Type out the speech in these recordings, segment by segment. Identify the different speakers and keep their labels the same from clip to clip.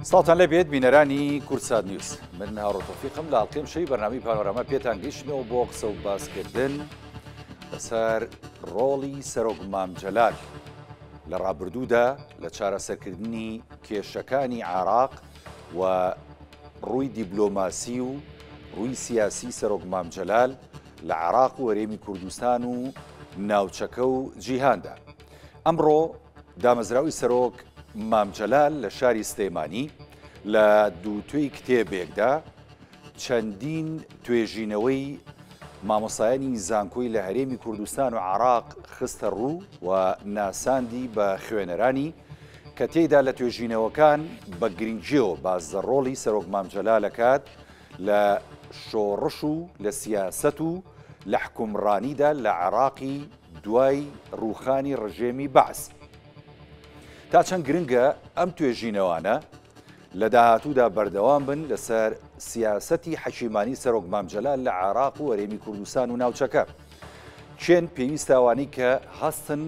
Speaker 1: سڵاتان لەبێت بینەرانی کورسات نیوز من هاڕۆ تۆفیقم لە ئاڵقێمشەی بەرنامەی پانۆرامە پێتان گەیشتمەوە بۆ قسە و باسکردن لەسەر ڕۆڵی سەرۆک مام جەلال لە ڕابردوودا لە چارەسەرکردنی کێشەکانی عێراق و ڕووی دیبلۆماسی و ڕووی سیاسی سەرۆک مام جەلال لە عێراق و هەرێمی کوردستان و ناوچەکە و جیهاندا. ئەمڕۆ دامەزراوی سەرۆک مام جەلال لە شاری سلێمانی لە دووتوێی کتێبێکدا چەندین توێژینەوەی مامۆسایانی زانکۆی لە هەرێمی کوردستان و عێراق خستە ڕوو و ناساندی بە خوێنەرانی کە تێیدا لە توێژینەوەکان بە گرنگیەوە بازدەڕۆڵی سەرۆک مام جەلال دەکات لە شۆڕش و لە سیاسەت و لە حکومڕانیدا لە عێراقی دوای ڕووخانی ڕژێمی بەعس. تا چەند گرنگە ئەم توێژینەوانە لە داهاتوودا بەردەوام بن لەسەر سیاسەتی حەشیمانی سەرۆک مام جەلال لە عێراق و هەرێمی کوردستان و ناوچەکە. چێن پێویستە ئەوانەی کە هەستن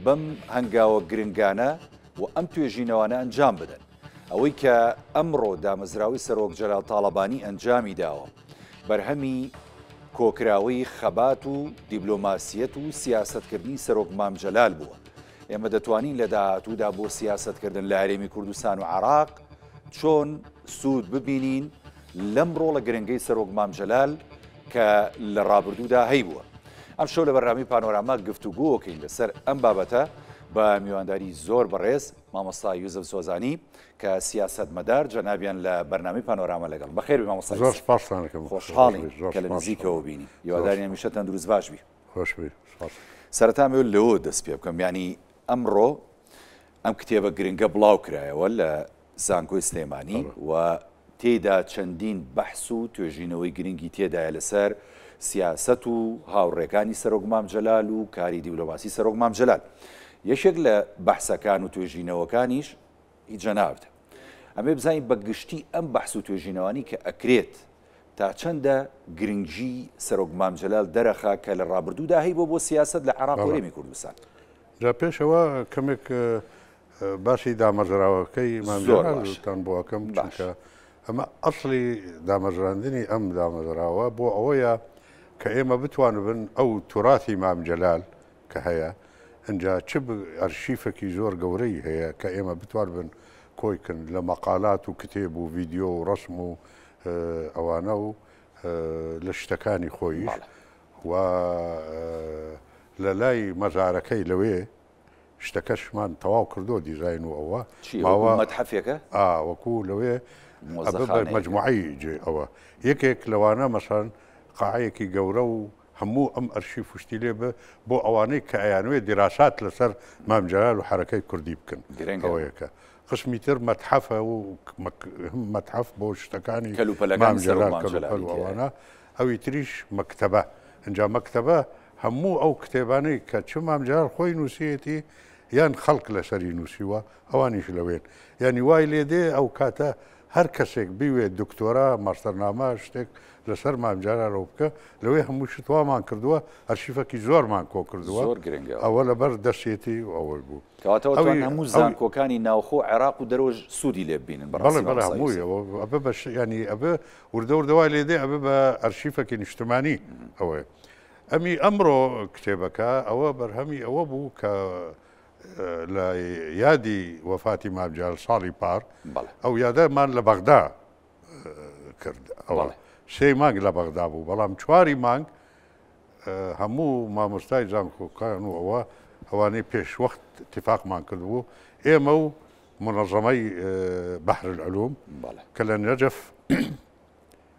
Speaker 1: بەم هەنگاوە گرنگانە و ئەم توێژینەوانە ئەنجام بدەن. ئەوەی کە ئەمڕۆ دامەزراوی سەرۆک جەلال تاڵەبانی ئەنجامی داوە بەرهەمی کۆکراوەی خەبات و دیبلۆماسیەت و سیاسەتکردنی سەرۆک مام جەلال بووە. ئێمە دەتوانین لە داهاتوودا بۆ سیاسەتکردن لە هەرێمی کوردستان و عێراق چۆن سوود ببینین لەم ڕۆڵە گرنگەی سەرۆک مام جەلال کە لە ڕابردوودا هەیبووە. ئەم شەو لە بەرنامەی پانۆراما گفتوگۆکەین لەسەر ئەم بابەتە بە میوانداری زۆر بەڕێز مامۆستا یوزف سۆزانی کە سیاسەتمەدار جەنابیان لە بەرنامەی پانۆراما لەگەڵ. بەخێر بێ مامۆستا.
Speaker 2: زۆر سپاستان دەکەم.
Speaker 1: خۆشحاڵین کە لە نزیکەوە بینی. هیوادارین هەمیشە تەندروست باش بی.
Speaker 2: خۆش بی.
Speaker 1: سەرەتا مەوێت لەوە دەست پێ بکەم، یعنی ئەمڕۆ ئەم کتێبە گرنگە بڵاو کرایەوە لە زانکۆی سلێمانی و تێدا چەندین بەحس و توێژینەوەی گرنگی تێدایە لەسەر سیاسەت و هاوڕێکانی سەرۆک مام جەلال و کاری دیبلۆماسی سەرۆک مام جەلال. یەکێک لە بەحسەکان و توێژینەوەکانیش هیچ جەنابێت ئەمێ بزانین بە گشتی ئەم بەحس و توێژینەوانی کە ئەکرێت تا چەندە گرنگی سەرۆک مام جەلال دەرەخا کە لە ڕابردوودا هەیبووە بۆ سیاسەت لە عێراق و هەرێمی کوردستان.
Speaker 2: جا پێشەوە کەمێک باسی دامەژراوەکەی مام جەلالتان بۆ ئەەکەم چونکە ئەمە ئەسڵی دامەژراندنی ئەم دامەژراوە بۆ ئەوەیە کە ئێمە بتوانبن ئەو توراثی مام جەلال کە هەیە ئەنجا چ ئەرشیفێکی زۆر گەورەی هەیە کە ئێمە بتوانبن کۆیکن لە مەقالات و کتێب و ڤیدیۆ و ڕسم و ئەوانە و لە شتەکانی خۆیش و لە لای مەزارەکەی لەوێ شتەکەشمان تەواو کردو دیزاین و ئەوە
Speaker 1: مەتحەفێکە
Speaker 2: وەکو لەوێ مەجموعەی جێ ئەوە یەکێک لەوانە مەسەن قاعەیەکی گەورە و هەموو ئەم ئەرشیف وشتی لێ بۆ ئەوانەی کە ئەیانوێ دیراسات لەسەر مام جەلال و حرەکەی کوردی بکەن. ئەوەیەکە قسمی تر مەتحەفە و مەتحەف بۆ شتەکانی مام جەلال ئەوانە ئەوی تریش مەکتەبە. ئەنجا مەکتەبە هەموو ئەو کتێبانەی کە چ مام جەلال خۆی نووسیەتی یان خەڵک لەسەری نووسیوە ئەوانیش لەوێن، یعنی وای لێ دێ ئەو کاتە هەر کەسێک بیوێت دکتۆرا ماستەرنامە شتێک لەسەر مام جەلالەوە بکە لەوێ هەموو شتوامان کردووە ئەرشیفەکی زۆرمان کۆ کردووە ئەوە لەبەر دەستێتی ئەوەی بوو.
Speaker 1: کەواتەوە هەموو زانکۆکانی ناوخۆ عێراق و دەرۆژ سوودی لێ ببینن.
Speaker 2: بەڵێ هەمووی ئەبە بەش ینی ئەبێ وردە وردەوای لێ دێ ئەبێ بە ئەرشیفەکی نیشتمانی ئەوەیە. ئەمی ئەمڕۆ کتێبەکە ئەوە بەرهەمی ئەوە بوو کە لە یادی وەفاتی مام جەلال ساڵی پار ئەو یادەمان لە بەغدا کرد. ئەوە 3 مانگ لە بەغدا بوو، بەڵام 4 مانگ هەموو مامۆستای زانکۆکان و ئەوانەی پێشوەخت اتفاقمان کردبوو ئێمە و منەظەمەی بەحر العلوم کە لە نەجەف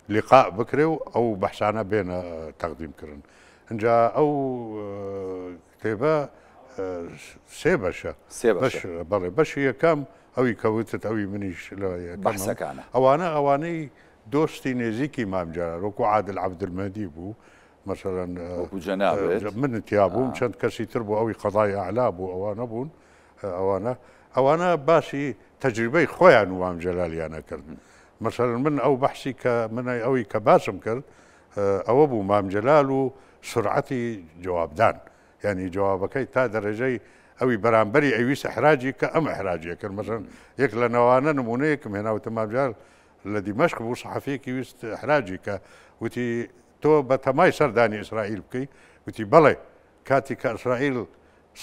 Speaker 2: لیقاء بکرێ و ئەو بەحسانە بێنە تەقدیمکردن. ئەنجا ئەو کتێبە 3 بەشە. بەڵێ بەشی یەکەم ئەوی کەوتت ئەوی منیش
Speaker 1: بەحسەکانە
Speaker 2: ئەوانەی دۆستی نێزیکی مام جەلال وەکو عادل عەبدولمەدی بوو مەسەڵەن من تیا بووم چەند کەسی تر بوو ئەوی قەضای ئەعلا بوو ئەوانە بوون ئەوانە باسی تەجریبەی خۆیان و مام جەلالیانە کردن. مەسەڵەن من ئەو بەحسی کە منای ئەوی کە باسم کرد ئەوە بوو مام جەلال و سرعەتی جوابدان، یعنی جوابەکەی تا دەرەجەی ئەوی بەرامبەری ئەویست حراجی کە ئەم حراجیە کرد مەسەن یەک لە نەوانە نمونەیەکم هێناوتە مامجار لە دیمەشق بوو سەحەفەیەکی ویست حراجی کە وتی تۆ بە تەمای سەردانی ئیسرائیل بکەی وتی بەڵێ کاتی کە ئیسرائیل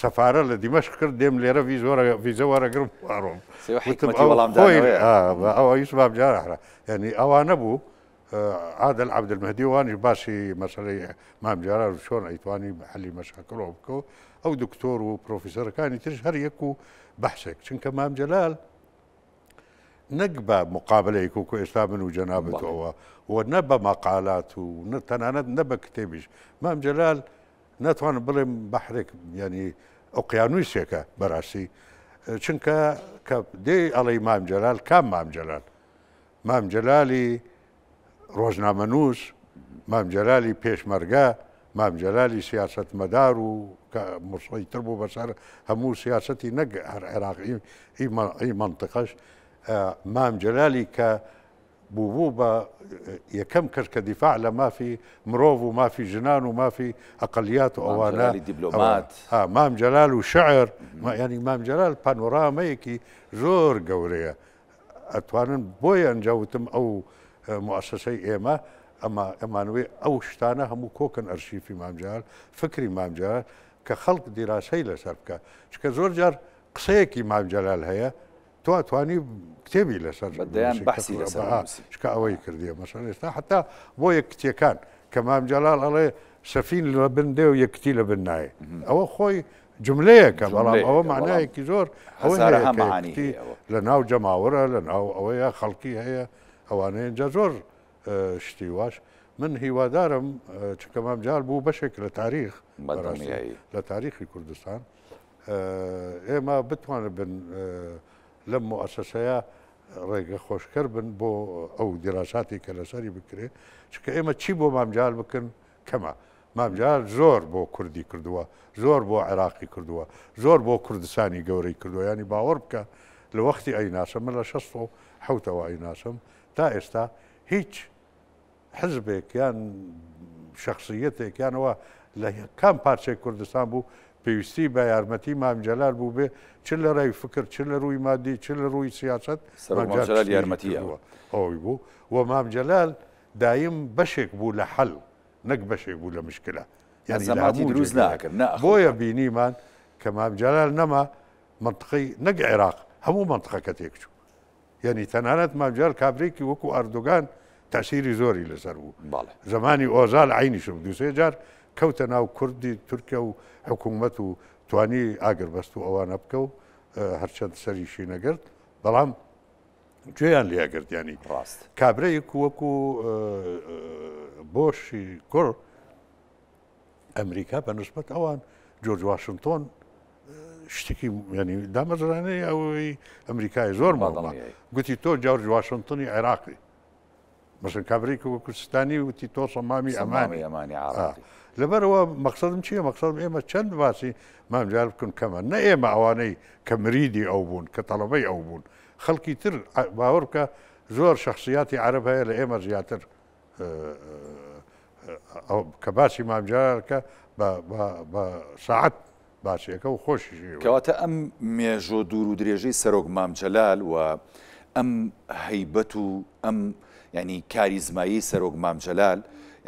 Speaker 2: سەفارە لە دیمەشق کرد دێم لێرە ڤیزە وەرەگرم وارۆم ئەویست مامجار حرا یعنی ئەوانە بوو عادل عەبدولمەهدی وانیش باسی مەسەلەی مامجارە چۆن ئەیتوانی حەلی مەشاکلەوە بکەوە ئەو دکتۆر و پرۆفیسەرەکانی ترش هەر یەک و بەحسێک چونکە مام جەلال نەک بە مقابلەیەک و ئێستا من و جەنابەتەوە و نە بە مەقالات و تەنانەت نە بە کتێبیش مام جەلال ناتوانم بڵێم بەحرێک ینی ئۆقیانوسێکە بەڕاستی چونکە کە دێ ئەڵەی مام جەلال کام مام جەلال مام جەلالی ڕۆژنامەنووس مام جەلالی پێشمەرگە مام جەلالی سیاسەتمەدار و کە مسڵیتر بوو بەسەر هەموو سیاسەتی نەک هەر عێراقی ئەی منطقەش مام جەلالی کە بوو بە یەکەم کەس کە دیفاع لە مافی مرۆڤ و مافی ژنان و مافی ئەقلیات و ئەوانە مام جەلال و شعر ینی مام جەلال پانۆرامەیەکی زۆر گەورەیە ئەتوانن بۆیە ئەنجاوتم ئەو مؤسسەی ئێمە ئەمانوێ ئەو شتانە هەموو کۆکن ئەرشیفی مام جەلال فکری مام جەلال کە خەڵک دیراسەی لەسەر بکە چکە زۆر جار قسەیەکی مام جەلال هەیە تۆ ئەتوانی کتێبی لەسەر شکە ئەوەی کردیە مەسەڵەن ئێستا حتا بۆ یەک کتێکان کە مام جەلال ئەڵێ سەفین لە بن دێ و یەکتی لە بن نایە ئەوە خۆی جملەیەکە بەڵام ئەوە معنایەکی زۆر لە ناو جەماوەرە لە ناو ئەوەیە خەڵکی هەیە ئەوانەیە اینجا زۆر شتی واش من هیوادارم چکە مام جەلال بوو بەشێک لە تاریخ لە تاریخی کوردستان ئێمە بتوانن بن لەم مؤسسەیە ڕێگە خۆشکەر بن بۆ ئەو دیراساتی کە لەسەری بکرێ چکە ئێمە چی بۆ مام جەلال بکەن کەمە مام جەلال زۆر بۆ کوردی کردووە زۆر بۆ عێراقی کردووە زۆر بۆ کوردستانی گەورەی کردووە ینی باوەڕ بکە لە وەختی ئەیناسم من لە 1970ەوە ئەیناسم تا ئێستا هیچ حزبێک یان شخصیەتێک یانەوە لە کام پارچەی کوردستان بوو پێویستی بە یارمەتی مام جەلال بوو بێ چ لە ڕێی فکر چ لە ڕووی مادی چ لە ڕووی سیاست
Speaker 1: یارمەتیەوە
Speaker 2: ئەوی بوو و مام جەلال دایم بەشێک بوو لە حەل نەک بەشێک بوو لە مشکلە
Speaker 1: یعنی دروست ناکرد
Speaker 2: بۆیە بینیمان کە مام جەلال نەما منطقەی نەک عێراق هەموو منطقەکە تێک چوو یعنی تەنانەت مام جەلال کابرێکی وەکو ئەردۆگان تەسیری زۆری لەسەر بوو زمانی ئۆزال عینیشم دووسێ جار کەوتە ناو کوردی تورکیا و حکوومەت و توانی ئاگربەست و ئەوانە بکە و هەرچەند سەریشی نەگرت بەڵام گوێیان لێگرتیانی
Speaker 1: ڕاست
Speaker 2: کابرەیەک وەکو بۆشی کوڕ ئەمریکا بە نسبەت ئەوان جۆرج واشنتۆن شتێکی ینی دامەزرانەی ئەوەی ئەمریکای زۆر ماڵە گوتی تۆ جۆرج واشنتۆنی عێراقی مەسەن کابرێکی وەکو سستانی وتی تۆ سەمامی ئەمانی
Speaker 1: عێراقی
Speaker 2: لەبەرەوە مەقسەدم چییە مەقسەدم ئێمە چەند باسی مام جەلال بکەن کەمە نە ئێمە ئەوانەی کە مریدی ئەو بوون کە تەڵەبەی ئەو بوون خەڵکی تر باوەڕ بکە زۆر شخصیاتی عەرەب هەیە لە ئێمە زیاتر کە باسی مام جەلالکە بە ساعەت باسیەکە و خۆشی
Speaker 1: کەواتە ئەم مێژۆ دوور و درێژەی سەرۆک مام جەلال و ئەم هەیبەت و ئەم ینی کاریزمایی سەرۆک مام جەلال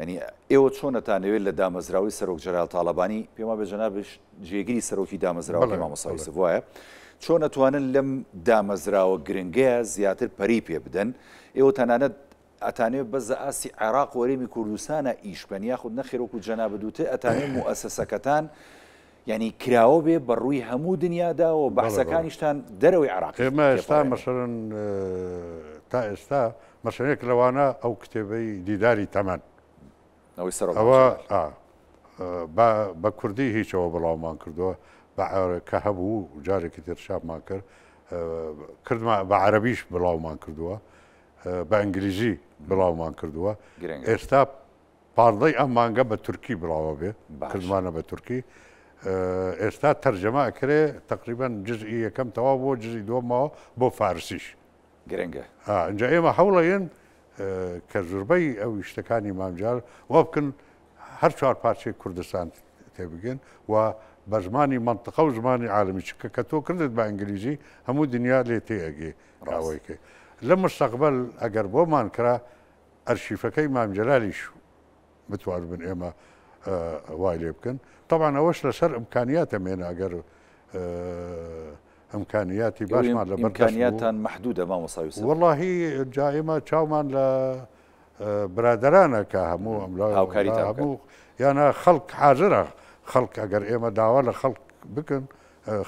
Speaker 1: ینی ئێوە چۆنەتانەوێت لە دامەزراوی سەرۆک جەلال تاڵەبانی پێما بە جەنابش جێگیری سەرۆکی دامەزراوەی مامۆستا یوسف وایە چۆن ئەتوانن لەم دامەزراوە گرنگەیە زیاتر پەری پێ بدەن ئێوە تەنانەت ئەتانێت بەزە ئاسی عێراق وەرێمی کوردستانە ئیشبەن یاخود نەخێرۆک و جەنابە دووتە ئەتانێت موئەسەسەکەتان ینی کراوە بێ بەڕووی هەموو دنیادا و بەحسەکانیشتان دەرەوەی عێراق
Speaker 2: ئێمە ئێستا مەسەڵەن تا ئێستا مەسەلەیەک لەوانە ئەو کتێبەی دیداری تەمەن ئەوە بە کوردی هیچەوە بڵاومان کردووە کە هەبوو جارێکی تر شاپمان کرد بە عەرەبیش بڵاومان کردووە بە ئەنگلیزی بڵاومان کردووە ئێستا پاڵدەی ئەم مانگە بە تورکی بڵاوە بێ کردمانە بە تورکی ئێستا تەرجەمە ئەکرێ تقریبا جزئی یەکەم تەواو بۆ جزئی دووەمەوە بۆ فارسیش
Speaker 1: گرنگە
Speaker 2: اینجا ئێمە هەوڵەیەن کە زوربەی ئەو شتەکانی مام جەلال وا بکەن هەر چوار پارچەی کوردستان تێبگەن و بە زمانی منطقە و زمانی عالمی چکە کە تۆ کردت بە ئەنگلیزی هەموو دنیا لێ تێئەگێ ڕاوەیکە لە مستەقبل ئەگەر بۆمان کرا ئەرشیفەکەی مام جەلالیش بتوانبن ئێمە وای لێ بکەن طبعا ئەوەش لەسەر ئیمکانیاتە مێنە ئەگەر ئیمکانیاتی باشمان لە
Speaker 1: ئیمکانیاتان محدودە مامۆستا یوسف
Speaker 2: واللهی جا ئێمە چاومان لە برادرانە کە هەموو هەموو یانە خەڵک حاضرە خەڵک ئەگەر ئێمە داوا لە خەڵک بکەن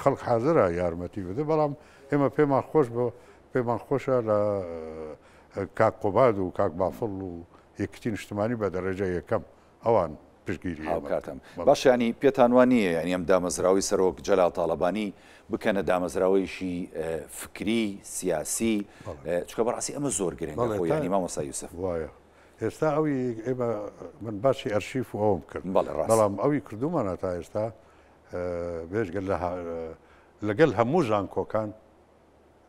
Speaker 2: خەڵک حاضرە یارمەتی بدە بەڵام ئێمە پێمان خۆش بۆ پێمان خۆشە لە کاک قوباد و کاک بافڵ و یەکتی نیشتمانی بە دەرەجە یەکەم ئەوان پشتگیری
Speaker 1: هاوکاتم باش ینی پێتان وانە ینی ئەم دامەزراوی سەرۆک جەلال تاڵەبانی بکەنە دامەزراوەیشی فکری سیاسی چکە بەڕاستی ئەمە زۆر گرنگە خۆ ینی مامۆستا یوسف
Speaker 2: وایە ئێستا ئەوی ئێمە من باسی ئەرشیف و ئەوم کرد بەڵام ئەوی کردومانە تا ئێستا بێژگەل لەگەڵ هەموو زانکۆکان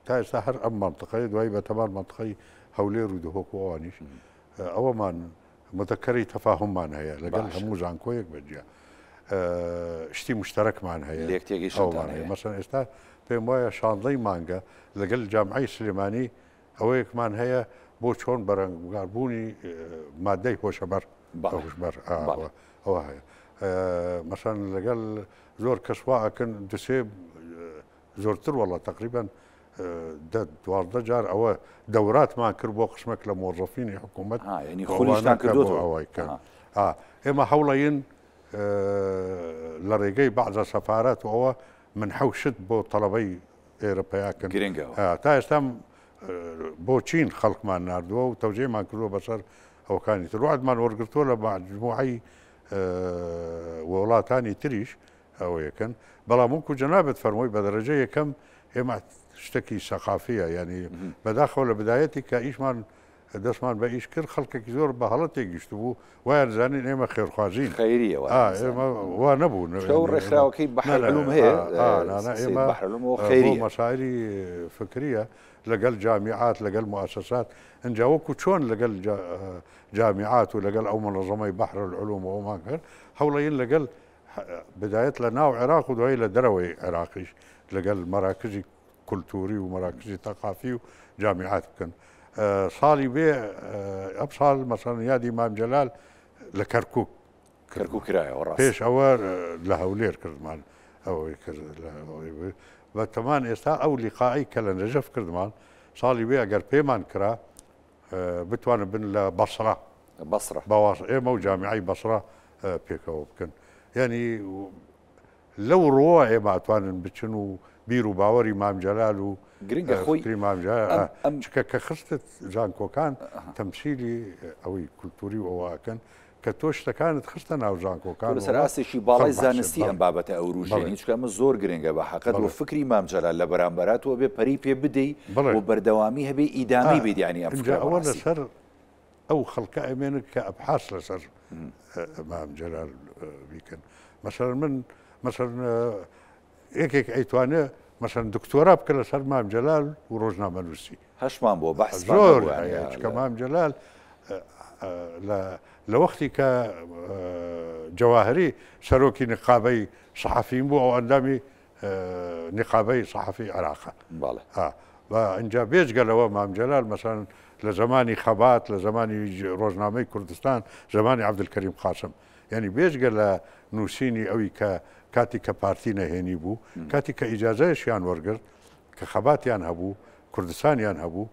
Speaker 2: تا ئێستا هەر ئەم منطقەی دوایی بەتەمان منطقەی هەولێر و دهۆک و ئەوانیش ئەوەمان متەکەری تەفاهممان هەیە لەگەڵ هەموو زانکۆیەک بەجیا شتی مشتەرەکمان هەیە مەسەن ئێستا پێم وایە 16 مانگە لەگەڵ جامعەی سلێمانی ئەوەیەکمان هەیە بۆ چۆن بەرەنگاربوونی مادەی هۆشەبەر هۆشبەر ئەوە هەیە مەسەن لەگەڵ زۆر کەسواکەن دوسێ زۆرتر وەڵە تقریبان 12 جار ئەوە دەوراتمان کرد بۆ قسمێک لە مۆزەفینی حکوومەت ئێمە هەوڵەین لە ڕێگەی بەعزە سەفارەت و ئەوە من حەوشت بۆ تەڵەبەی ئێرەپەیاکەن تا ئێستا بۆ چین خەڵکمان نردووە و تەوجێمان کردووە بەسەر ئەوکانی تر وعدمان وەرگرتووە لە مجموعەی وڵاتانی تریش ئەوە یەکەن بەڵام وەکو جەنابەت فەرمووی بە دەرەجە یەکەم ئێمە شتێکی سەقافیە ینی بەداخەوە لە بدایەتی کە ئیشمان دەستمان بە ئیش کرد خەڵکێکی زۆر بە هەڵەتێک گشت بوو وایە زانین ئێمە خێرخوازیین
Speaker 1: خەیریەوە
Speaker 2: ئێمە وا نەبوون
Speaker 1: ڕێکخراوەکەی بەحرعلوم هەیە
Speaker 2: ئێمە مەسایلی فکریە لەگەڵ جامیعات لەگەڵ موسسات ئەنجا وەکو چۆن لەگەڵ جامیعات و لەگەڵ ئەو مەنەظەمەی بەحر العلوم ئەومان کرد هەوڵەیین لەگەڵ بدایەت لە ناو عێراق و دوایی لە دەرەوەی عێراقیش لەگەڵ مەراکزی کولتوری و مەراکزی تەقافی و جامیعات بکەن ساڵی بێ ئەم ساڵ مەسەڵەن یادی مام جەلال لە کەرکووک
Speaker 1: کرایەوە
Speaker 2: پێش ئەوە لە هەولێر کردمان ئەوەی کرد بە تەمان ئێستا ئەو لیقائی کە لە نەجەف کردمان ساڵی بێ ئەگەر پێمان کرا بتوانن بن لە بەسڕە باواز ئێمە و جامیعەی بەسڕە پێکەوە بکەن یعنی لەو ڕۆوە ئێمە ئەتوانن بچن و بیر و باوەری مام جەلال و
Speaker 1: گرنگە خۆی
Speaker 2: مام جەلال چکە کە خستت زانکۆکان تەمسیلی ئەوەی کولتوری و ئەوواکەن کە تۆ شتەکانت خستە ناو زانکۆکان
Speaker 1: لەسەر ئاستێکی باڵای زانستی ئەم بابەتە ئەوروژێنی چکە ئەمە زۆر گرنگە بە حەقەت و فکری مام جەلال لە بەرامبەراتەوە بێ پەری پێ بدەی بۆ بەردەوامی هەبێ ئیدامی بێت یانی
Speaker 2: ئەوە لەسەر ئەو خەڵکە ئەمێنن کە ئەبحاس لەسەر مام جەلال بیکەن مەسەڵەن من مەسەڵەن یەکێک ئەیتوانێت مەسەڵەن دکتۆرا بکە لەسەر مام جەلال و ڕۆژنامەنووسی
Speaker 1: هەشمان بۆ بەحس
Speaker 2: زۆر کە مام جەلال لە وەختی کە جەواهری سەرۆکی نقابەی سەحەفیم بوو ئەو ئەندامی نقابەی سەحەفی عێراقە ئەنجا بێجگەلەوە مام جەلال مەسەڵەن لە زمانی خەبات لە زمانی ڕۆژنامەی کوردستان زمانی عەبدولکەریم قاسم یعنی بێجگە لە نووسینی ئەوی کە کاتی کە پارتی نەهێنی بوو کاتی کە ئیجازەیەشیان وەرگرت کە خەباتیان هەبوو کوردستانیان هەبوو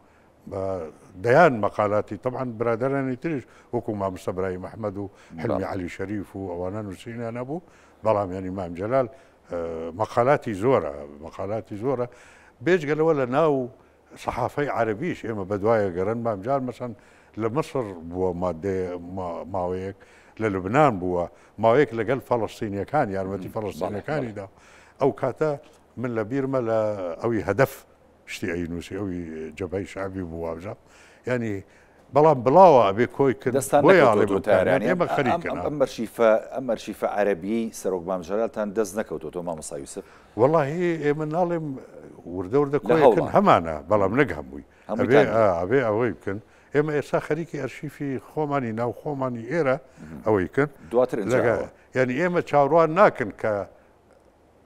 Speaker 2: دەیان مەقالاتی طبعا برادرانی تریش وەکو مامۆستا ئیبراهیم ئەحمەد و حلمی عەلی شەریف و ئەوانە نووسینیان هەبوو بەڵام ینی مام جەلال مەقالاتی زۆرە بێجگەلەوە لە ناو سەحافەی عەرەبیش ئێمە بەدوایە گەڕن مام جەلال مەسەن لە مەسر بووە ماوەیەک لە لوبنان بووە ماوەیەک لەگەڵ فەڵەستینیەکان یارمەتی فەڵەستینیەکانیدا ئەو کاتە من لە بیرمە لە ئەوی هەدەف شتی ئەینووسی ئەوی جەبهەی شعبی بوو وابژە ینی بەڵام بڵاوە ئەبێ کۆی کرد
Speaker 1: ئێمە خەریکن ئەم ئەرشیفە عەرەبی سەرۆک مام جەلالتان دەست نەکەوتەوە مامۆستا یوسف
Speaker 2: وەڵاهی ئێمە ناڵێم وردە کۆیکن هەمانە بەڵام نەک هەمووی ئەبێ ئەوەی بکەن ئێمە ئێستا خەریکی ئەرشیفی خۆمانی ناو خۆمانی ئێرە ئەوەی کن
Speaker 1: دواتر
Speaker 2: ینی ئێمە چاوەڕوان ناکەن کە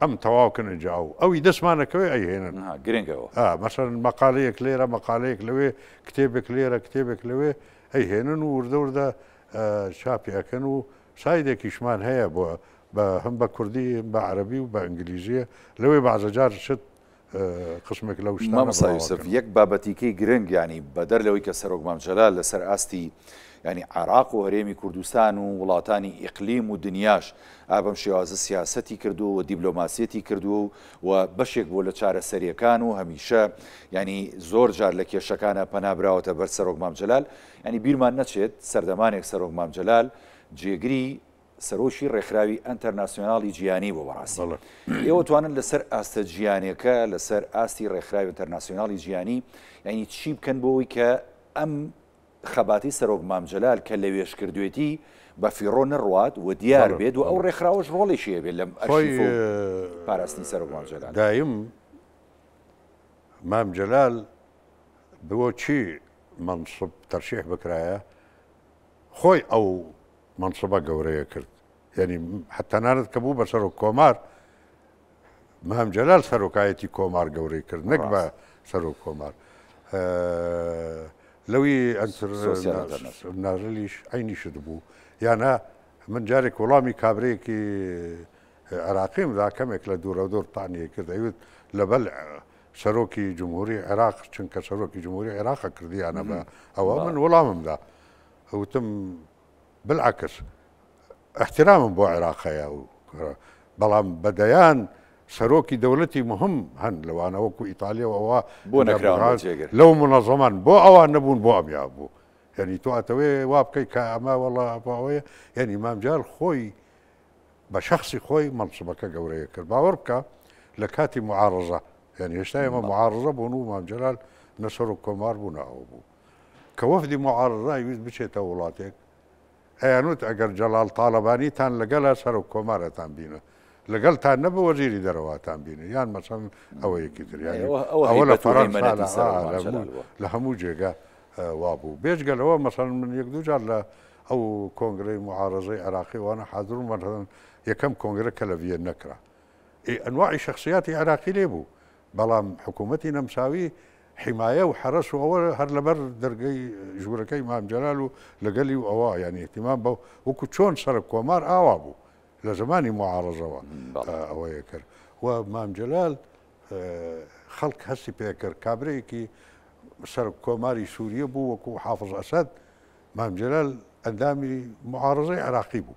Speaker 2: ئەم تەواوکن جاو ئەوی دەستمانەکەوێ ئەیهێنن
Speaker 1: گرنگەوە
Speaker 2: مەسەن مەقالەیەک لێرە مەقالەیەک لەوێ کتێبێک لێرە کتێبێک لەوێ ئەیهێنن و وردە وردە چاپیەکەن و سایدێکیشمان هەیە بۆ هەم بە کوردی بە عەرەبی و بە ئینگلیزیە لەوێ بەعزەجار شت قسمێک لەو شتانە
Speaker 1: مامۆستا یوسف یەک بابەتیکەی گرنگ ینی بەدەر لەوەی کە سەرۆک مام جەلال لەسەر ئاستی ینی عێراق و هەرێمی کوردستان و وڵاتانی ئیقلیم و دنیاش ئابەم شێوازە سیاسەتی کردو و دیبلۆماسیەتی کردو و بەشێک بۆ لە چارەسەریەکان و هەمیشە ینی زۆر جار لە کێشەکانە پەنابراوەتە بەر سەرۆک مام جەلال ینی بیرمان نەچێت سەردەمانێک سەرۆک مام جەلال جێگری سەرۆشی ڕێکخراوی ئەنتەرناسیۆناڵی جیهانی بۆ بەڕاستی ئێوە توانن لەسەر ئاستە جیهانیەکە لەسەر ئاستی ڕێکخراوی ئەنتەرناسیۆناڵی جیهانی ینی چی بکەن بۆەوەی کە ئەم خەباتی سەرۆک مام جەلال کە لە وێشکردوێتی بە فیڕۆ نەڕوات و دیار بێت و ئەو ڕێکخراوەش ڕۆڵێکی هەبێت لەم ئەرشیف و پاراستنی سەرۆک مام جەلال
Speaker 2: دایم مام جەلال بۆ چی منصب تەرشیح بکرایە خۆی ئەو منصبە گەورەیە کرد یعنی حتا نانت کە بوو بە سەرۆک کۆمار مام جەلال سەرۆکایەتی کۆمار گەورەی کرد نەک بە سەرۆک کۆمار لەوی ناژەلیش عینیشت بوو یانە من جارێک وەڵامی کابرەیەکی عێراقیم کەمێک لە دوورە دۆر تانیە کرد ئەوت لەبەل سەرۆکی جمهوری عێراق چونکە سەرۆکی جمهوری عێراقە کردیانە بە ئەوە من وەڵاممدا ئەوتم بالعکس احترامم بۆ عێراق هەیە بەڵام بەدەیان سەرۆکی دەوڵەتی مهم هەن لەوانە وەکو ئیتالیا ئەوە
Speaker 1: بۆ نەکراون
Speaker 2: لەو منەظەمان بۆ ئەوان نەبوون بۆ ئەمیا بوو یعنی تۆ ئەتەوێ وا بکەیت کە ئەمە وەڵا بەوەیە یعنی مام جەلال خۆی بە شەخصی خۆی منصبەکە گەورەیە کرد باوەڕ بکە لە کاتی معارەزە یعنی هێشتا ئێمە معارەزە بوون و مام جەلال نە سەرۆک کۆمار بوون ئەوە بوو کە وەفدی معارەزە ویست بچێتە وڵاتێک ئەیانوت ئەگەر جەلال تاالبانیتان لەگەڵە سەرۆک کۆمارەتان بینە لەگەڵتان نەبە وەزیری دەرەوەتان بینە یان مەسەڵەن ئەوە یەکی تر ئەوە لە فەڕەنسا لە هەموو جێگا وابوو بێژگەلەوە مەسەڵەن من یەک دوو جار لە ئەو کۆنگرەی معارەزەی عێراقی وانە حاضر مەسەڵەن یەکەم کۆنگرە کە لە ڤێن نەکرا ئەنواعی شخصیاتی عێراقی لێ بوو بەڵام حکوومەتی نەمساوی حمایە و حرەس و ئەوە هەر لەبەر دەرگەی ژوورەکەی مام جەلال و لەگەلی و ئەوە ینی احتیمام بە وەکو چۆن سەرۆک کۆمار ئاوا بوو لە زمانی معارەزەوە ئەوەیە کرد و مام جەلال خەڵک هەستی پێکرد کابرەیەکی سەرۆک کۆماری سووریە بوو وەکو حافظ ئەسەد مام جەلال ئەندامی معارەزەی عێراقی بوو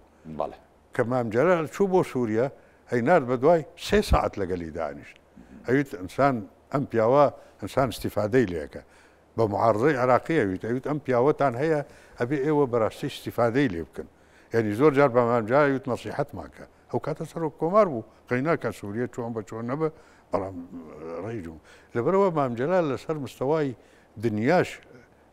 Speaker 2: کە مام جەلال چوو بۆ سووریا هەینات بە دوای 3 ساعت لەگەلی دانیشت ئەویت ئینسان ئەم پیاوە ئینسان استیفادەی لێکە بە معارەزەی عێراقی ئەویت ئەم پیاوەتان هەیە ئەبێ ئێوە بەڕاستی استیفادەی لێ بکەن یعنی زۆر جار بە مام جەلال ئەویت نەسیحەتماکە ئەو کاتە سەرۆک کۆمار بوو قەیناکە سووریا چۆن بە چۆن نەبە بەڵام ڕێیجوم لەبەرەوە مام جەلال لەسەر مستەوای دنیاش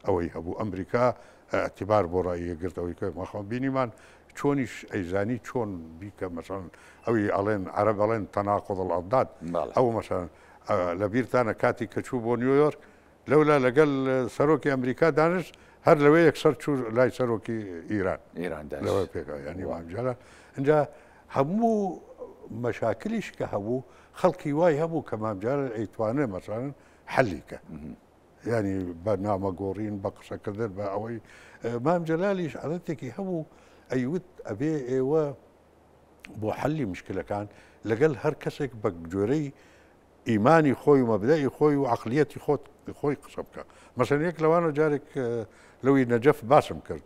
Speaker 2: ئەوەی هەبوو ئەمریکا اعتیبار بۆ ڕایەگرتەوەی کە مەخۆ بینیمان چۆنیش ئەیزانی چۆن بیکە مەسەڵەن ئەوی ئەڵێن عەرەب ئەڵێن تەناقض الأضداد ئەو مەسەڵەن لە بیرتانە کاتی کە چوو بۆ نیویۆرک لەولا لەگەڵ سەرۆکی ئەمریکا دانیشت هەر لەوەی یەکسەر چوو لای سەرۆکی ئیران لەوە پێکا ینی مام جەلال اینجا هەموو مەشاکلیش کە هەبوو خەڵکی وای هەبوو کە مام جەلال ئەیتوانێت مەسەڵەن حەلیکە ینی بە نامەگۆڕین بە قسەکردن بە ئەوەی مام جەلالیش عادەتێکی هەبوو ئەیوت ئەبێ ئێوە بۆ حەلی مشکلەکان لەگەڵ هەر کەسێک بە جۆرەی ئیمانی خۆی و مەبدەئی خۆی و عەقلیەتی خۆی قسە بکە مەسەڵەن یەک لەوانە جارێک لەوی نەجەف باسم کرد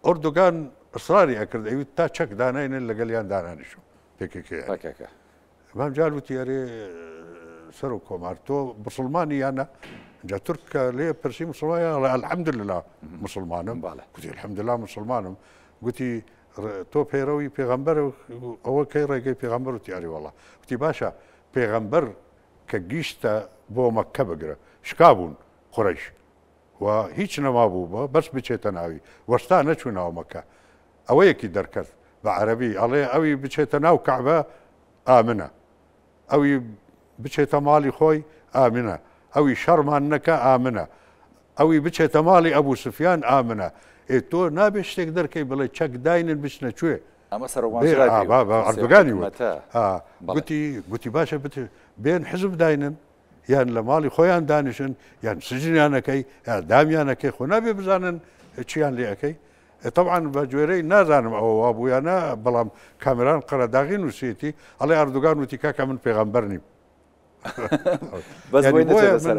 Speaker 2: ئۆردۆگان ئیسراری ئەکرد ئەویت تا چەک داناینن لەگەڵیان دانانیشم پێکێکە مام جەلال وتی ئەرێ سەرۆک کۆمار تۆ مسلمانی یانە اینجا تورکە لێ پرسی مسلمانە الحەمدولله مسلمانم گوتی الحەمدولله مسلمانم گوتی تۆ پەیڕەوی پێغەمبەر ئەوە کەی ڕێگەی پێغەمبەر وتی ئەرێ وەڵڵا وتی باشە پێغەمبەر کە گیشتە بۆ مەککە بگرە شکابوون قوڕەیش و هیچ نەما بوو بە بەس بچێتە ناوی وەستا نەچوو ناو مەککە ئەوە یەکی دەرکەت بە عەرەبی ئەڵێ ئەوی بچێتە ناو کەعبە ئامنە ئەوی بچێتە ماڵی خۆی ئامنە ئەوی شەڕمان نەکە ئامنە ئەوی بچێتە ماڵی ئەبوو سوفیان ئامنە تۆ نابێت شتێک دەرکەی بڵێ چەک داینن بچنە کوێ
Speaker 1: ئەمە سەرۆکمامجلال
Speaker 2: ئەردوغانی گوتی باشە بێن حزب داینن یان لە ماڵی خۆیان دانیشن یان سژنیانەکەی یا دامیانەکەی خۆ نابێ بزانن چیان لێ ئەەکەی طبعا بە گوێرەی نازانم ئەوە وا بوویانە بەڵام کامران قەرەداغی نووسێتی ئەڵێ ئەردوغان وتی کاکە من پێغەمبەر نیم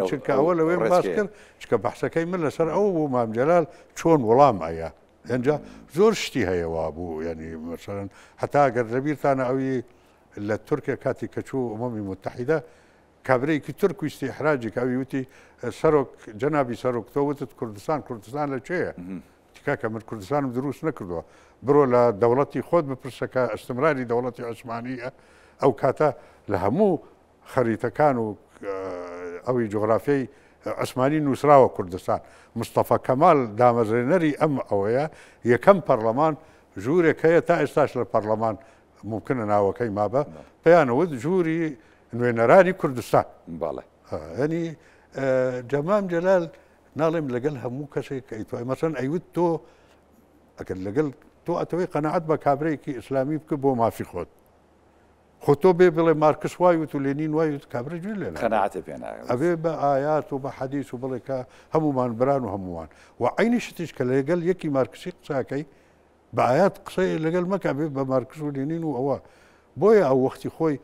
Speaker 2: چونکە ئەوە لەوێ باس کرد چکە بەحسەکەی من لەسەر ئەو بوو مام جەلال چۆن وەڵام ئایا ئەنجا زۆر شتی هەیەوا بوو ینی مەسەرەن هەتا ئەگەر لەبیرتانە ئەوی لە تورکیا کاتی کە چوو ئومەمی متحیدە کابرەیەکی تورک و ئیستیحراجی کە ئەوی وتی سەرۆک جەنابی سەرۆک تۆ وتت کوردستان لە چێیە کاکە من کوردستانم دروست نەکردووە بڕۆ لە دەوڵەتی خۆت بپرسەکە ئەستمراری دەوڵەتی عوسمانیە ئەو کاتە لە هەموو خەریتەکان و ئەوی جغرافیای عوسمانی نووسراوە کوردستان مستەفا کەمال دامەزرێنەری ئەم ئەوەیە یەکەم پەرلەمان ژوورێک هەیە تا ئێستاش لە پەرلەمان ممکنە ناوەکەی مابە پێیانەوت ژووری نوێنەرانی کوردستان ینی جەمام جەلال ناڵێم لەگەڵ هەموو کەسێک ئەیتوای مەسەن ئەیوت تۆ ئەگەر لەگەڵ تۆ ئەتەوەی قەنەعەت بە کابرەیەکی ئیسلامی بکە بۆ مافی خۆت خۆ تۆ بێ بڵێ مارکس وایوت و لێنین وایوت کابرە گوێ لێ
Speaker 1: قەنەعەتە پێ ناکەم
Speaker 2: ئەبێ بە ئایات و بە حەدیث و بڵێ کە هەمومان بران و هەمووان و عینی شتیش کە لەگەڵ یەکی مارکسی قساکەی بە ئایات قسەی لەگەڵ مەکە بێ بە مارکس و لێنین و ئەوە بۆیە ئەو وەختی خۆی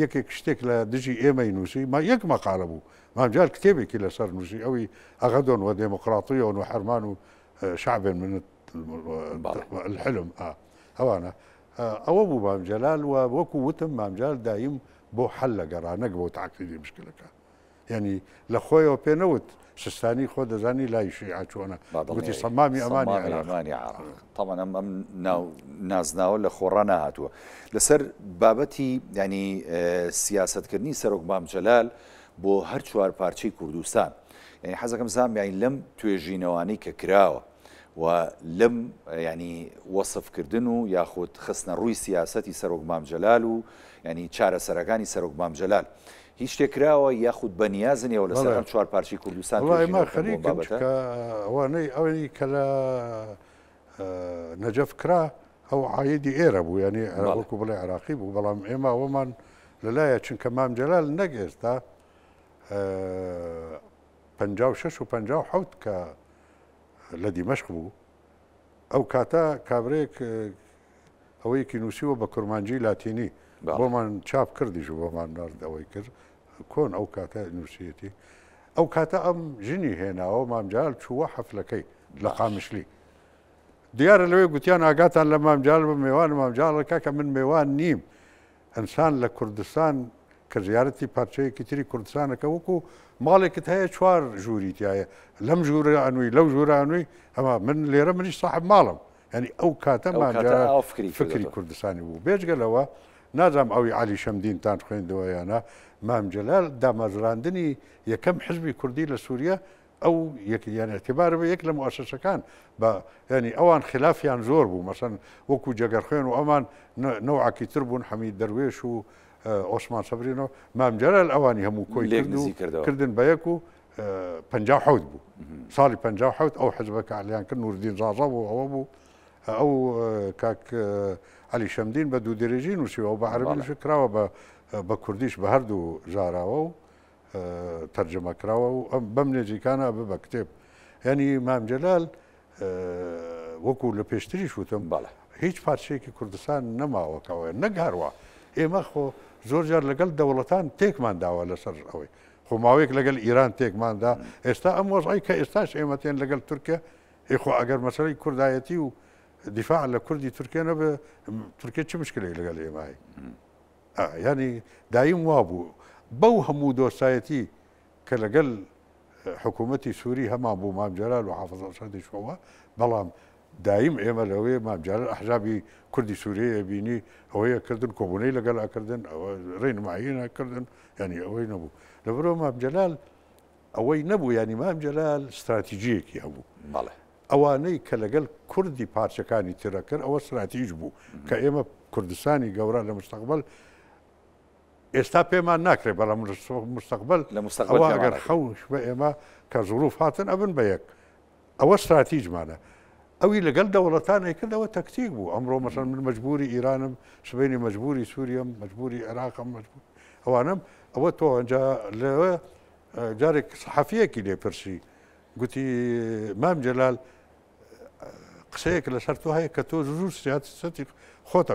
Speaker 2: یەکێک شتێک لە دژی ئێمەی نووسی ما یەک مەقالە بوو مامجار کتێبێکی لەسەر نووسی ئەوی ئەغەدۆن و دێموقراطیۆن و حەرمان و شعبێن من الحلم ئەوانە ئەوە بوو مام جەلال و وەکو وتم مام جەلال دایم بۆ حەل لەگەڕا نەک بۆ تعقیدی مشکلەکە یعنی لە خۆیەوە پێ نەوت سستانی خۆ دەزانی لای شیعە چۆنە گوتی سەمامی ئەمانی
Speaker 1: عراق طبعا ئەم نازناوە لە خۆڕا نەهاتووە لەسەر بابەتی ینی سیاسەتکردنی سەرۆک مام جەلال بۆ هەر چوار پارچەی کوردستان یعنی حەزەکەم زانم یانی لەم توێژینەوانەی کە کراوە و لەم ینی وەسفکردن و یاخود خستنە ڕووی سیاسەتی سەرۆک مام جەلال و ینی چارەسەرەکانی سەرۆک مام جەلال هیچ شتێکراوە یاخود بە نیازنیەوە لەسەر ئەم چوار پارچەی کوردستان
Speaker 2: ئەوانەی ئەوەی کە لە نەجەف کرا ئەو عایدی ئێرە بوو ینی وەکو بڵێ عراقی بوو بەڵام ئێمە ئەوەمان لەلایە چونکە مام جەلال نەک ئێستا 56 و 57 کە لە دیمەشق بوو ئەو کاتە کابرێک ئەوەیەکی نووسیوە بە کورمانجی لاتینی بۆمان چاپ کردیش بۆمان نارد ئەوەی کرد کۆن ئەو کاتە نووسیەتی ئەو کاتە ئەم ژنی هێناوە مام جەلال چووە حەفلەکەی لە قامشلی دیارە لەوێ گوتیان ئاگاتان لە مام جەلال بە میوان مام جەلال کاکە من میوان نیم ئەنسان لە کوردستان کە زیارەتی پارچەیەکی تری کوردستانەکە وەکو ماڵێکت هەیە چوار ژووری تایە لەم ژوورە ئەنووی لەو ژوورە ئەنووی ئەمە من لێرە منیش صاحب ماڵم ینی ئەو کاتە مام جەلال فکری کوردستانی بوو بێجگەلەوە نازام ئەوی علی شەمدینتان خوێندەوە یانە مام جەلال دامەزراندنی یەکەم حزبی کوردی لە سووریا ئەو یان اعتبار بە یەک لە مؤسسەکان بە ینی ئەوان خلافیان زۆر بوو مەسەن وەکو جەگەرخوێن و ئەمان نەوعکی تر بوون حەمید دەروێش و ئۆسمان سەبرینەوە مام جەلال ئەوانی هەموو کۆی کردن بە یەک و 57 بوو ساڵی 57 ئەو حزبەکە علیان کرد نوردین زازە بوو ئەوە بوو ئەو کاک علی شەمدین بە دوو درێژی نووسیوە و بە عەربیش کراوە بە کوردیش بە هەردوو ژاراوە و تەرجەمە کراوە و بەم نێجیکانە بە کتێب ینی مام جەلال وەکو لە پێشتریش وتم هیچ پارچەیەکی کوردستان نەماوەکەوە نەک هەروە ئێمە خۆ زۆر جار لەگەڵ دەوڵەتان تێکمان داوە لەسەر ئەوەی خۆ ماوەیەک لەگەڵ ئیران تێکماندا ئێستا ئەم وەزعی کە ئێستاش ئێمەتێن لەگەڵ تورکیا ئێخۆ ئەگەر مەسەلەی کوردایەتی و دیفاع لە کوردی تورکیا نەبێ تورکیا چ مشکلێک لەگەڵ ئێمای ینی دایم وا بوو بەو هەموو دۆستایەتی کە لەگەڵ حکوومەتی سووری هەمان بوو مام جەلال و حافظ ئەسەدیشەوە بەڵام دایم ئێمە لەوێ مام جەلال ئەحزابی کوردی سووریە بینی ئەوەیە کردن کۆبوونەی لەگەڵ ئەکردن ئەوە ڕێنمایی نەکردن ینی ئەوەی نەبوو لەبەرەوە مام جەلال ئەوەی نەبوو ینی مام جەلال استراتیژیەکی هەبوو ئەوانەی کە لەگەڵ کوردی پارچەکانی ترە کرد ئەوە استراتیژ بوو کە ئێمە کوردستانی گەورە لە مستەقبل ئێستا پێمان ناکرێت بەڵام مستەقبل ئەوە ئەگەر خەوش بە ئێمە کە زوروف هاتن ئەبن بە یەک ئەوە استراتیژمانە ئەوی لەگەڵ دەوڵەتانێک کردەوە تەکتیک بوو ئەمڕۆ مەسەن من مەجبوری ئیرانم سبەینی مەجبوری سووریەم مەجبوری عێراقم مەجبور ئەوانم ئەوە تۆ ئەنجا لەوە جارێک سەحەفیەکی لێپرسی گوتی مام جەلال قسەیەک لەسەر تۆ هەیە کە تۆ زوو سیاسەتی خۆت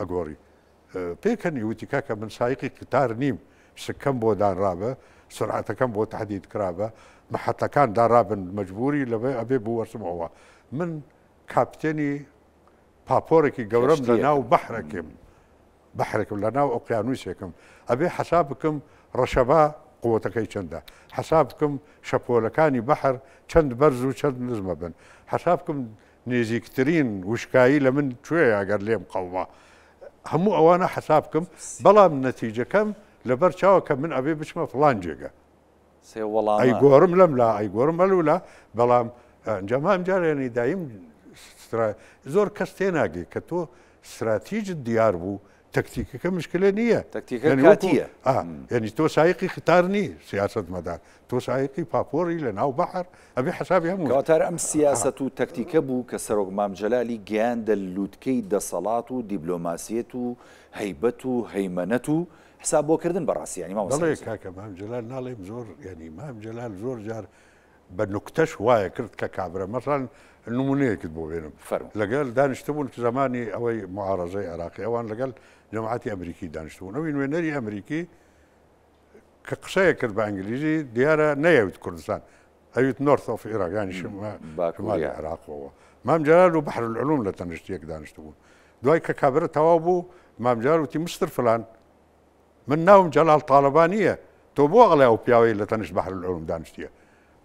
Speaker 2: ئەگۆڕیت پێکەنی وتی کاکە من سایقی قتار نیم سکەم بۆ دانرابە سرعەتەکەم بۆ تحدید کرابە محەتەکان دارابن مەجبوری لەبێ ئەبێ بوو وەرسمەوە من کاپتێنی پاپۆرێکی گەورەم لە ناو بەحرێکم لە ناو ئۆقیانوسێکم ئەبێ حساب بکەم ڕەشەبا قوتەکەی چەندە حساب بکەم شەپۆلەکانی بەحر چەند بەرز و چەند نزمە بن حساب بکەم نێزیکترین وشکایی لە من کوێ ئەگەر لێم قەوما هەموو ئەوانە حساب بکەم بەڵام نەتیجەکەم لەبەر چاوە کە من ئەبێ بچمە فڵان جێگە ئەی گۆڕم لەم لا ئەی گۆڕم ئەلولا بەڵام ئەنجەمام جارێنی دایم زۆر کەس تێناگێ کە تۆ استراتیجت دیار بوو تەکتیکەکە مشکلە نییە یعنی تۆ سایقی ختار نی سیاست مەدار تۆ سایقی پاپۆری لە ناو بەحر ئەبێ حسابی هەموو
Speaker 1: کەواتە ئەم سیاست و تەکتیکە بوو کە سەرۆک مام جەلالی گەیاندە لووتکەی دەسەڵات و دیبلۆماسیەت و هەیبەت و هەیمەنەت و حساب بۆکردن بەڕاستی ینی
Speaker 2: ماوەڵێ کاکە مام جەلال ناڵێم زۆر ینی مام جەلال زۆر جار بە نوکتەش وایە کرد کە کابرا مەسەڵەن نمونەیەکت بۆ بێنم لەگەڵ دانیشتبوون زمانی ئەوەی معارەزەی عێراقی ئەوان لەگەڵ جەماعەتی ئەمریکی دانیشتبوون ئەوی نوێنەری ئەمریکی کە قسەیە کرد بە ئەنگلیزی دیارە نەیەویت کوردستان ئەویت نۆرث ئۆف عێراقیانی شمالی عێراقەوە مام جەلال و بەحر العلوم لە تەنیشتیەک دانیشتبوون دوای کە کابرا تەواو بوو مام جەلال وتی مستر فلان من ناوم جەلال تاڵەبانیە تۆ بۆ ئەڵێ ئەو پیاوەی لە تەنیشت بەحر العلوم دانیشتیە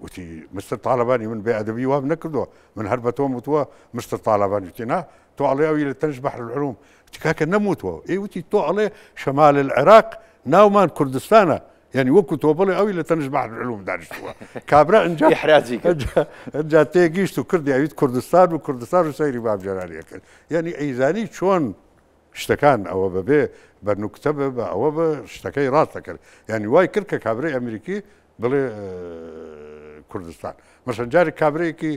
Speaker 2: وتی مستر طالبانی من بێئەدەبی وام نەکردووە من هەر بە تۆم وتووە مستر طالبانی وتی نا تۆ ئەڵێ ئەوی لە تەنیشت بەحر العلوم وتی کاکە نەموتووە ئێ وتی تۆ ئەڵێ شەمال العێراق ناومان کوردستانە یعنی وەکو تۆ بڵێ ئەوی لە تەنیشت بەحر العلوم دانیشتووە کابرا ئەنجا تێگەیشت و کردی ئەویت کوردستان و سەیری مام جەلالیە کرد یعنی ئەیزانی چۆن شتەکان ئەوە بەبێ بە نوکتە بە ئەوە بە شتەکەی ڕاستە کرد یعنی وای کرد کە کابرای ئەمریکی بڵێ کوردستان مەسەن جارێک کابرەیەکی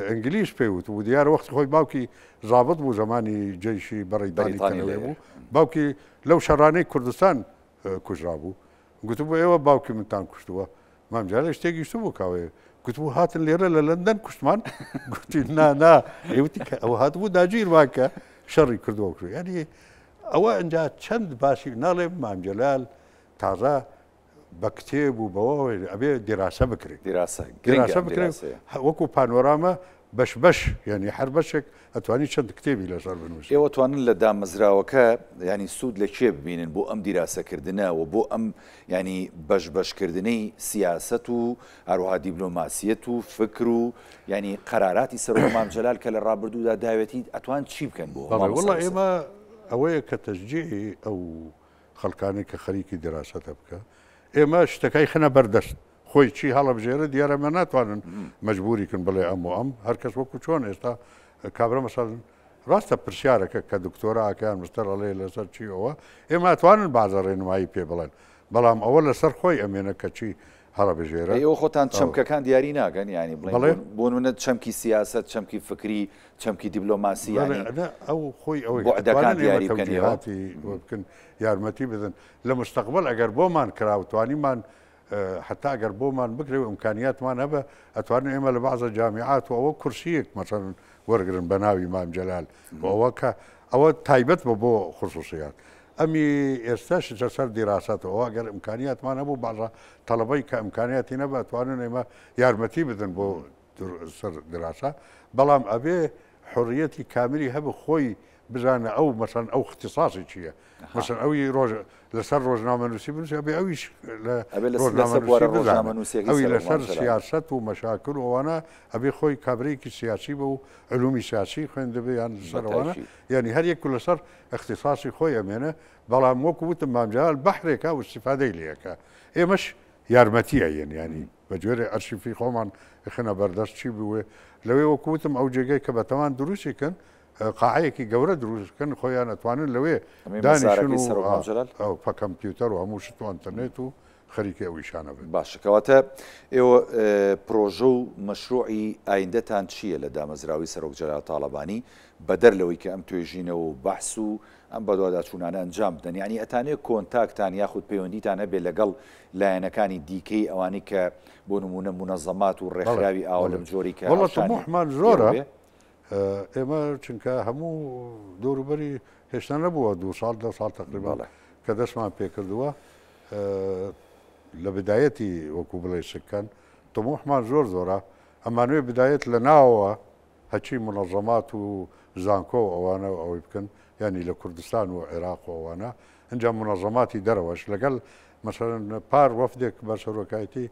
Speaker 2: ئەنگلیس پێوت و دیارە وەختی خۆی باوکی زابط بوو زمانی جەیشی بەڕێدانیتەوێ بوو باوکی لەو شەڕانەی کوردستان کوژرا بوو گوتبوو ئێوە باوکی منتان کوشتووە مام جارە شتێکی شت بوو کاوێ گوتبوو هاتن لێرە لە لەندەن کوشتمان گوتی نا ئێوتی کە ئەوە هاتبوو داگیر واکە شەڕی کردووە کرد یعنی ئەوە ئەنجا چەند باشی ناڵێ مام جەلال تازە بە کتێب و بەوە ئەبێ دیراسە بکرێت دیراسە بکرێت وەکو پانۆرامە بەش ینی هەر بەشێک ئەتوانی چەند کتێبی لەسەر بنووسێت
Speaker 1: ئێوە توانن لە دامەزراوەکە ینی سوود لە کێ ببینن بۆ ئەم دیراسەکردنەوە بۆ ئەم ینی بەشکردنەی سیاست و هەروەها دیبلۆماسیەت و فکر و ینی قەراراتی سەرۆک مام جەلال کە لە ڕابردوودا داوێتی ئەتوان چی بکەن بۆ
Speaker 2: وەڵڵا ئێمە ئەوەیە کە تەشجیعی ئەو خەڵکانی کە خەریکی دیراسەتە بکە ئێمە شتەکەی خنە بەردەست خۆی چی هەڵەبژێرە دیارەمە ناتوانن مەجبوریکن بڵێ ئەم و ئەم هەر کەس وەکو چۆن ئێستا کابرا مەسەڵەن ڕاستە پرسیارەکە کە دکتۆرە ئاکیان مستەر ئەڵێ لەسەر چیەوە ئێمە ئەتوانن بازە ڕێنمایی پێ بڵێن بەڵام ئەوە لەسەر خۆی ئەمێنە کە چی هەڵەبژێرە
Speaker 1: ئێوە خۆتان چەمکەکان دیاری ناگەن ینی بۆ نمونە چەمکی سیاست چەمکی فکری چەمکی دیبلۆماسی
Speaker 2: ئەو خۆی ئەوەی
Speaker 1: بۆعدەکان دیاری
Speaker 2: بکەن یارمەتی بدەن لە مستەقبل ئەگەر بۆمان کراوتوانیمان حتا ئەگەر بۆمان بکرێ و ئیمکانیاتمان هەبە ئەتوانین ئێمە لە بەعزە جامیعات و ئەوە کورسیەک مەسەڵەن وەرگرن بە ناوی مام جەلال ئەوە کە ئەوە تایبەت بە بۆ خصوصیات ئەمی ئێستاش لەسەر دیراسەتەوە ئەگەر ئیمکانیاتمان هەبوو بەعزە تەڵەبەی کە ئیمکانیاتی نەبە ئەتوانن ئێمە یارمەتی بدەن بۆ سەر دراسە بەڵام ئەبێ حڕیەتی کاملی هەبە خۆی بزانە ئەو مەسەن ئەو اختصاصی چییە مەسەن ئەوی لەسەر ڕۆژنامەنووسی بنووسی ئەبێ ئەویش ئەوی لەسەر سیاست و مەشاکل و ئەوانە ئەبێ خۆی کابرەیەکی سیاسی بە و علومی سیاسی خوێندەبێ یان لەسەرەوانە یعنی هەر یەک لەسەر اختصاصی خۆی ئەمێنە بەڵام وەکو وتم مام جەلال بەحرێکە و استیفادەی لێەکە ئێمەش یارمەتیە ینی بە جۆرێ ئەرشیفی خۆمان خنە بەردەست چی بوێ لەوێ وەکو وتم ئەو جێگەی کە بەتەوان دروستیکەن قاعەیەکی گەورە دروستکەن خۆیان ئەتوانن لەوێ دانیشتن و کۆمپیوتەر و هەموو شت و ئەنتەرنێت و خەریکە ئەویشانە بن.
Speaker 1: باش کەواتە ئێوە پرۆژە و مەشروعی ئایندەتان چییە لە دامەزراوی سەرۆک جەلال تاڵەبانی بەدەر لەوەی کە ئەم توێژینەوە و بەحس و ئەم بەدواداچوونانە ئەنجام بدەن، یعنی ئەتانێت کۆنتاکتان یاخود پەیوەندیتان هەبێت لەگەڵ لایەنەکانی دیکەی ئەوانەی کە بۆ نمونە منەظەمات و ڕێکخراوی ئاوە لەم جۆری کە
Speaker 2: وەڵڵە تەموحمان زۆرە. ئێمە چونکە هەموو دەوروبەری هێشتا نەبووە 2 ساڵ 10 ساڵ تقریبا کە دەستمان پێکردووە لە بدایەتی وەکو بڵێ سکەن تەموحمان زۆرە. ئەمانوێ بدایەت لە ناوەوە هەچی منەظەمات و زانکۆ ئەوانە ئەوەی بکەن، ینی لە کوردستان و عێراق و ئەوانە ئەنجام منەظەماتی دەرەوەش لەگەڵ مەسەڵەن پار وەفدێک بە سەرۆکایەتی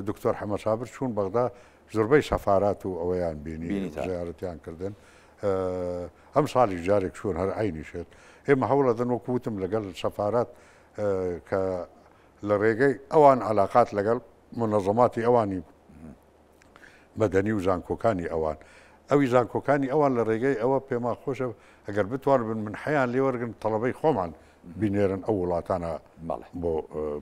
Speaker 2: دکتۆر حەمەد سابر چوون بەغدا زۆربەی سەفارات و ئەوەیان بینی زیارەتیان کردن. ئەم ساڵی جارێک چوون هەر عینیشێت. ئێمە هەوڵە دەن وەکو وتم لەگەڵ سەفارات کە لە ڕێگەی ئەوان علاقات لەگەڵ منەظەماتی ئەوانی مەدەنی و زانکۆکانی ئەوان ئەوی زانکۆکانی ئەوان لە ڕێگەی ئەوە پێما خۆشە ئەگەر بتوان بن من حیان لێوەرگن تەڵەبەی خۆمان بینێرن ئەو وڵاتانە بۆ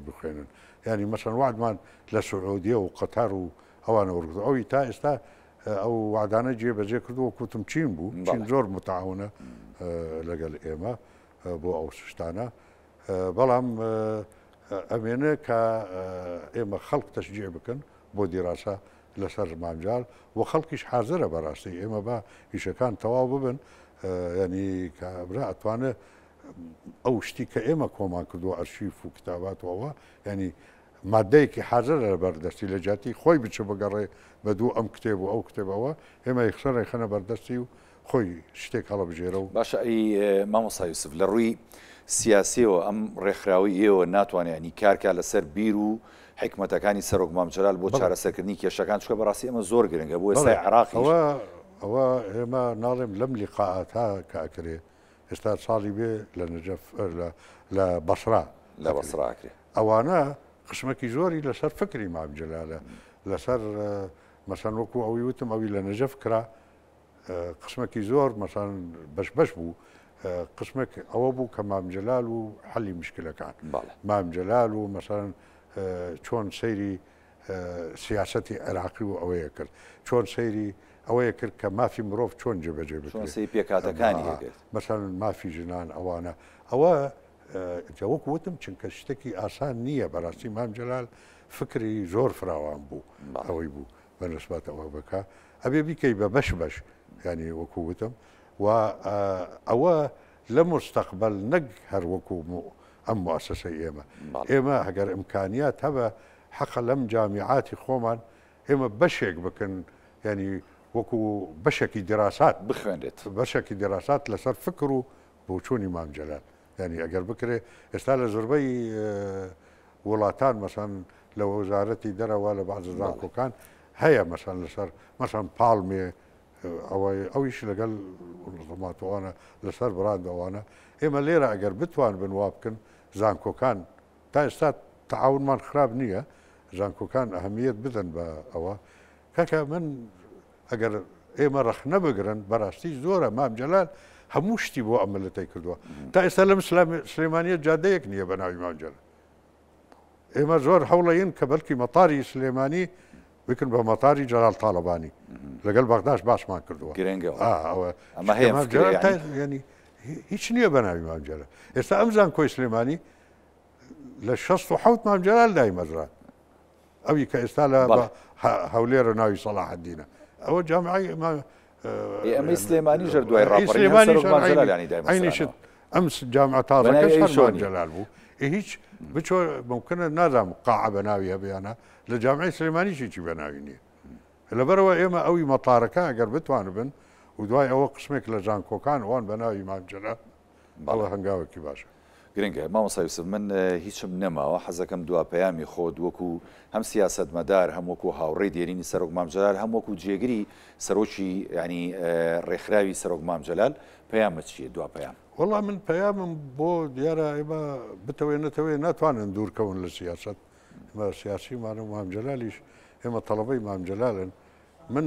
Speaker 2: بخوێنن. ینی مەسەن وعدمان لە سعودیە و قەتار و ئەوانە وەرگرت ئەوی تا ئێستا ئەو وعدانە جێبەجێ کردو وەکوتم چین بوو. چین زۆر متعاونە لەگەڵ ئێمە بۆ ئەو شتانە، بەڵام ئەمێنە کە ئێمە خەڵک تەشجیع بکەن بۆ دیراسە لەسەر مامجال و خەڵکیش حازرە بەڕاستی ئێمە بە ئیشەکان تەواو ببن، ینی کابرا ئەتوانێت ئەو شتی کە ئێمە کۆمان کردووە ئەرشیف و کتاباتەوە ینی مادەیەکی حازر لە بەردەستی لە جاتی خۆی بچ بگەڕێ بە دوو ئەم کتێب و ئەو کتێبەوە ئێمە یەکسەر خەنە بەردەستی و خۆی شتێک هەڵەبژێرە و
Speaker 1: باشە. ئەی مامۆستا یوسف لە ڕووی سیاسیەوە ئەم ڕێکخراوی ئێوە ناتوانێت ینی کارکە لەسەر بیر و حکمەتەکانی سەرۆک مامجەلال بۆ چارەسەرکردنی کێشەکان چکە بەڕاستی ئەمە زۆر گرنگە بۆ ئێستای عێراقی
Speaker 2: ئەوە ئێمە ناڵێم لەم لیقاعاتە کاکرێ ئێستا ساڵی بێ لە نەجەف لە بەسرا
Speaker 1: لە بەسراکرێ
Speaker 2: ئەوانە قسمەکی زۆری لەسەر فکری مامجەلالە لەسەر مەسەن وەکو ئەوی وتم ئەوی لە نەجەف کرا قسمەکی زۆر مەسەن بەش بوو. قسمێک ئەوە بوو کە مامجەلال و حەلی مشکلەکان مامجەلال و مەسەن چۆن سەیری سیاسەتی عێراقی و ئەوەیە کرد، چۆن سەیری ئەوەیە کرد کە مافی مرۆڤ چۆن جێبەجێ بکرێت،
Speaker 1: پێکاتەکانی
Speaker 2: مەسەن مافی ژنان ئەوانە ئەوە وەکو وتم چونکە شتێکی ئاسان نییە بەڕاستی مامجەلال فکری زۆر فراوان بوو ئەوەی بوو بە نسبەت ئەوە بکە ئەبێ بیکەی بە بەش ینی وەکو وتم و ئەوە لە مستەقبل نەک هەر وەکو ئەم موسسەی ئێمە هەگەر ئیمکانیات هەبە حەقە لەم جامیعاتی خۆمان ئێمە بەشێک بکەن ینی وەکو بەشێکی دراسات
Speaker 1: بخوێنێت
Speaker 2: بەشێکی دراسات لەسەر فکر و بۆچوونی مامجەلال ینی ئەگەر بکرێ ئێستا لە زۆربەی وڵاتان مەسەن لە وەزارەتی دەرەوە لە بەعض زانکۆکان هەیە مەسەن لەسەر مەسەن پاڵمێ ئەویش لەگەڵ منەظەماتەوانە لەسەر بڕاندەوانە ئێمە لێرە ئەگەر بتوان بنوا بکەن زانکۆکان تا ئێستا تەعاونمان خراپ نییە زانکۆکان ئەهەمیەت بدەن بە ئەوە کاکە من ئەگەر ئێمە ڕەخنە بگرن بەڕاستی زۆرە مامجەلال هەموو شتی بۆ ئەم ملەتەی کردووە تا ئێستا لەم سلێمانیە جادەیەک نییە بە ناوی مامجەلال. ئێمە زۆر هەوڵەیین کە بەلکی مەتاری سلێمانی بکن بە مەتاری جەلال تاڵەبانی لەگەڵ بەغداش باسمان کردووە
Speaker 1: ئەمە هەیە
Speaker 2: ینی هیچ نییە بە ناوی مامجەلال. ئێستا ئەم زانکۆی سلێمانی لە 67 مامجەلال دای مەزرا ئەوی کە ئێستا لە هەولێرە ناوی سەلاحەددینە ئەوە جامعی
Speaker 1: ئەمەی سلێمانی ژەر دوای ڕاپەڕینیشت
Speaker 2: ئەم جامعە تازەکەش مامجەلال بوو هیچ بچۆ ممکنە نازانم قاعە بە ناوی هەبیانە لە جامعی سلێمانیشێکی بە ناوی نییە لەبەرەوە ئێمە ئەوی مەتارەکە ئەگەر بتوان بن و دوای ئەوە قسمێک لە زانکۆکان ئەوان بە ناوی مامجەلال بەڵە هەنگاوێکی باشە.
Speaker 1: گرنگە مامۆستا یوسف من هیچم نەماوە حەزەکەم دواپەیامی خۆت وەکو هەم سیاسەتمەدار هەم وەکو هاوڕێی دێرینی سەرۆک مامجەلال هەم وەکو جێگری سەرۆکی ینی ڕێکخراوی سەرۆک مامجەلال پەیامت چییە دواپەیام؟
Speaker 2: وەڵام من پەیامم بۆ دیارە ئێمە بتەوێنێتەوەی ناتوانن دوورکەون لە سیاست ئێمە سیاسیمان و مامجەلالیش ئێمە تەڵەبەی مامجەلالن. من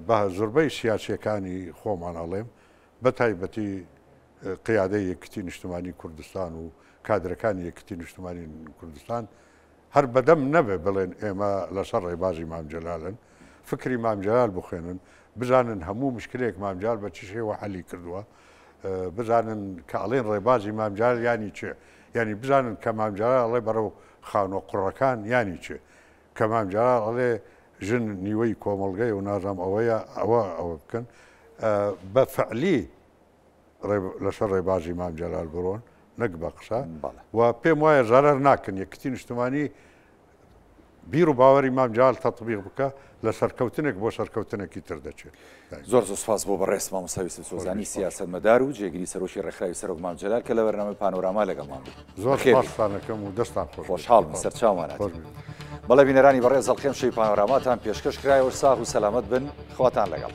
Speaker 2: بە زۆربەی سیاسیەکانی خۆمان ئەڵێم بە تایبەتی قیادەی یەکێتی نیشتیمانی کوردستان و کادرەکانی یەکێتی نیشتمانی کوردستان هەر بەدەم نەبێ بڵێن ئێمە لەسەر ڕێبازی مام جەلالن فکری مام جەلال بخوێنن بزانن هەموو مشکلێک مام جەلال بە چ شێوە حەلی کردووە بزانن کە ئەڵێن ڕێبازی مام جەلال ینی چێ ینی بزانن کە مام جەلال ئەڵێ بەرەو خانۆ قوڕەکان ینی چێ کە مام جەلال ئەڵێ ژن نیوەی کۆمەڵگەی و نازام ئەوە بکەن بە فعلی لەسەر ڕێبازی مام جەلال بڕۆن نەک بە قسە و پێم وایە زەرەر ناکەن یەکەتی نیشتمانی بیر و باوەری مام جەلال تەطبیق بکە لە سەرکەوتنێک بۆ سەرکەوتنێکی تر دەچێت
Speaker 1: زۆر سوپاس بۆ بەڕێز مامۆستا یوسف سۆزانی سیاسەتمەدار و جێگیری سەرۆکی ڕێکخراوی سەرۆک مام جەلال کە لە بەرنامەی پانۆراما لەگەڵمان بوو
Speaker 2: زۆر سپاستانەکەم و دەستان
Speaker 1: خۆشحاڵ سەرچاوانە بەڵێ بینەرانی بەڕێز هەڵقەم شەوی پانۆراماتان پێشکەش کرایەوە ساغ و سەلامەت بن خواتان لەگەڵ